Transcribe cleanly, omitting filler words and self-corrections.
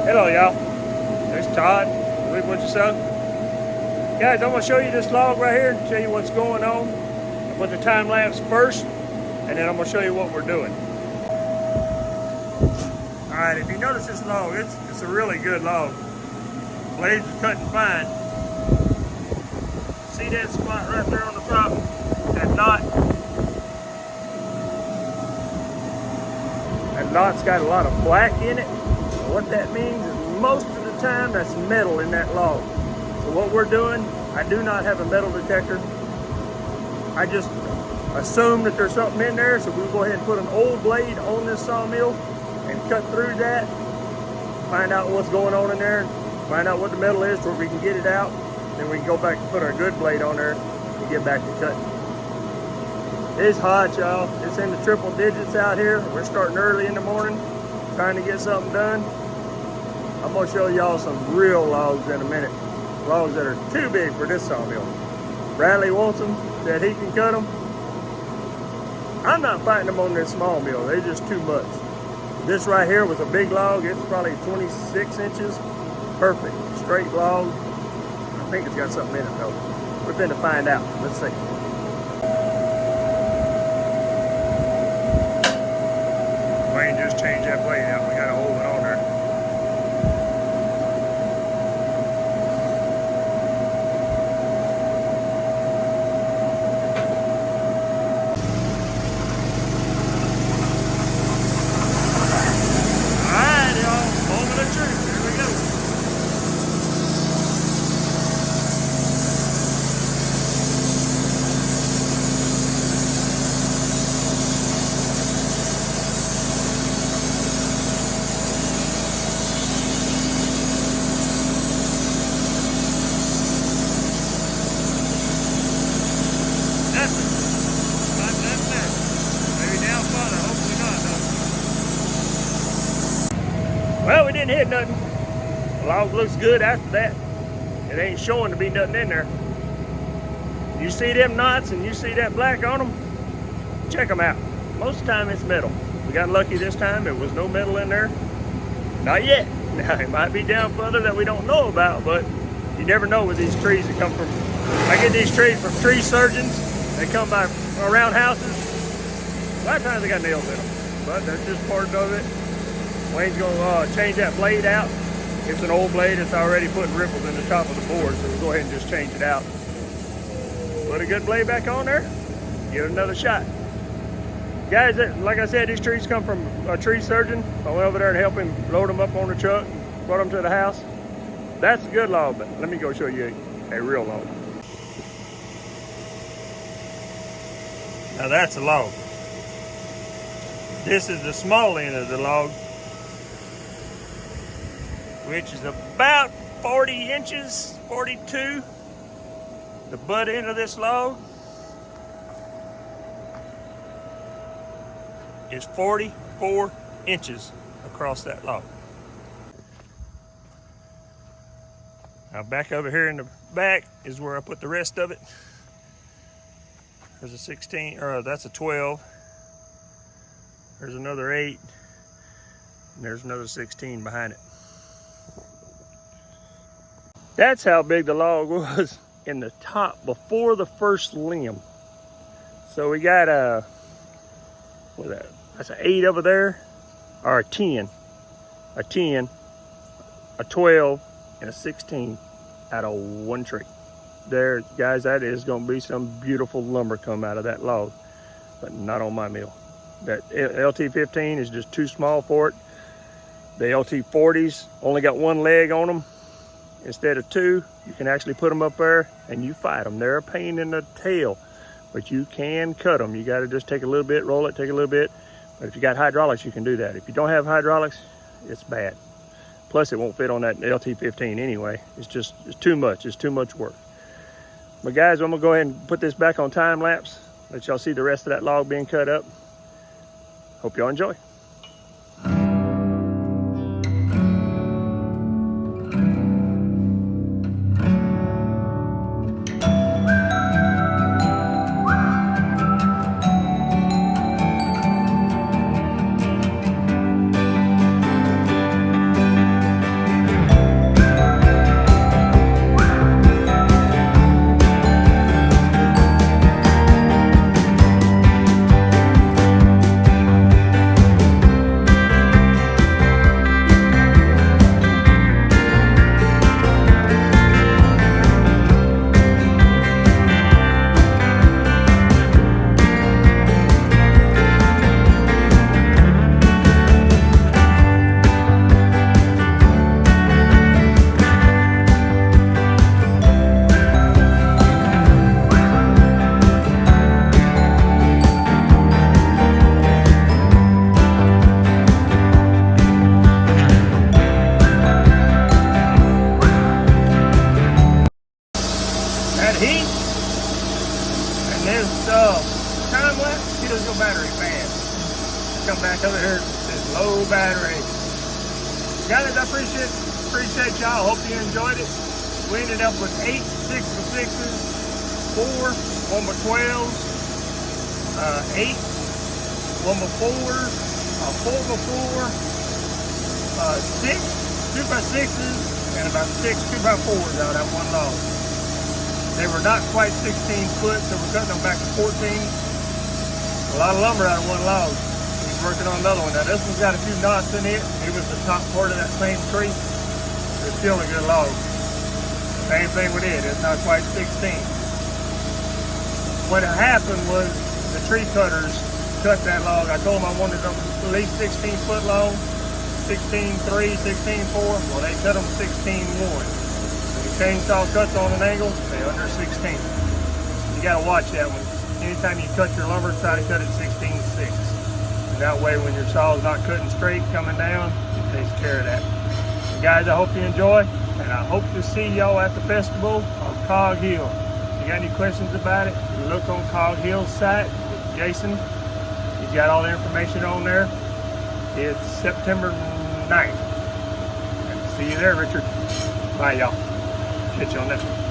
Hello y'all, there's Todd, Woodmizer Seaux. Guys, I'm going to show you this log right here and tell you what's going on. I'll put the time lapse first and then I'm going to show you what we're doing. Alright, if you notice this log, it's a really good log. Blades are cutting fine. See that spot right there on the top? That knot? That knot's got a lot of black in it. What that means is most of the time that's metal in that log. So what we're doing, I do not have a metal detector. I just assume that there's something in there, so we'll go ahead and put an old blade on this sawmill and cut through that, find out what's going on in there, find out what the metal is so we can get it out, then we can go back and put our good blade on there and get back to cutting. It's hot, y'all. It's in the triple digits out here. We're starting early in the morning, trying to get something done. I'm gonna show y'all some real logs in a minute. Logs that are too big for this sawmill. Bradley wants them, said he can cut them. I'm not fighting them on this small mill, they're just too much. This right here was a big log, it's probably 26 inches. Perfect, straight log. I think it's got something in it though. We're finna find out, let's see. Wayne just changed that blade out, we gotta hold it on there. Well, we didn't hit nothing. The log looks good after that. It ain't showing to be nothing in there. You see them knots and you see that black on them, check them out. Most of the time it's metal. We got lucky this time, there was no metal in there. Not yet. Now, it might be down further that we don't know about, but you never know with these trees that come from, I get these trees from tree surgeons. They come by around houses. A lot of times they got nails in them, but that's just part of it. Wayne's gonna change that blade out. It's an old blade, it's already putting ripples in the top of the board, so we'll go ahead and just change it out. Put a good blade back on there, give it another shot. Guys, like I said, these trees come from a tree surgeon. I went over there and helped him load them up on the truck, brought them to the house. That's a good log, but let me go show you a real log. Now that's a log. This is the small end of the log, which is about 40 inches, 42. The butt end of this log is 44 inches across that log. Now back over here in the back is where I put the rest of it. There's a 16, or that's a 12. There's another 8, and there's another 16 behind it. That's how big the log was in the top before the first limb. So we got what's that? That's an 8 over there, or a 10, a 12, and a 16 out of one tree. There, guys, that is going to be some beautiful lumber come out of that log, but not on my mill. That LT15 is just too small for it. The LT40s only got one leg on them instead of two. You can actually put them up there and you fight them. They're a pain in the tail, but you can cut them. You got to just take a little bit, roll it, take a little bit. But if you got hydraulics, you can do that. If you don't have hydraulics, it's bad. Plus, it won't fit on that LT15 anyway. It's too much. It's too much work. But guys, I'm gonna go ahead and put this back on time lapse. Let y'all see the rest of that log being cut up. Hope y'all enjoy. battery. Guys, I appreciate y'all. Hope you enjoyed it. We ended up with 8 6x6s, 4 1x12s, 8 1x4s, 4x4, 6 2x6s, and about 6 2x4s out of one load. They were not quite 16 foot, so we're cutting them back to 14. A lot of lumber out of one log. He's working on another one. Now this one's got a few knots in it. It was the top part of that same tree. It's still a good log. Same thing with it. It's not quite 16. What happened was the tree cutters cut that log. I told them I wanted them at least 16 foot long, 16.3, 16.4. Well, they cut them 16.1. When the chainsaw cuts on an angle, they're under 16. You gotta watch that one. Anytime you cut your lumber, try to cut it 16.6. And that way when your saw's not cutting straight coming down, it takes care of that. So guys, I hope you enjoy, and I hope to see y'all at the festival on Cog Hill. If you got any questions about it, look on Cog Hill's site with Jason. He's got all the information on there. It's September 9th. And see you there, Richard. Bye, y'all. Catch you on that one.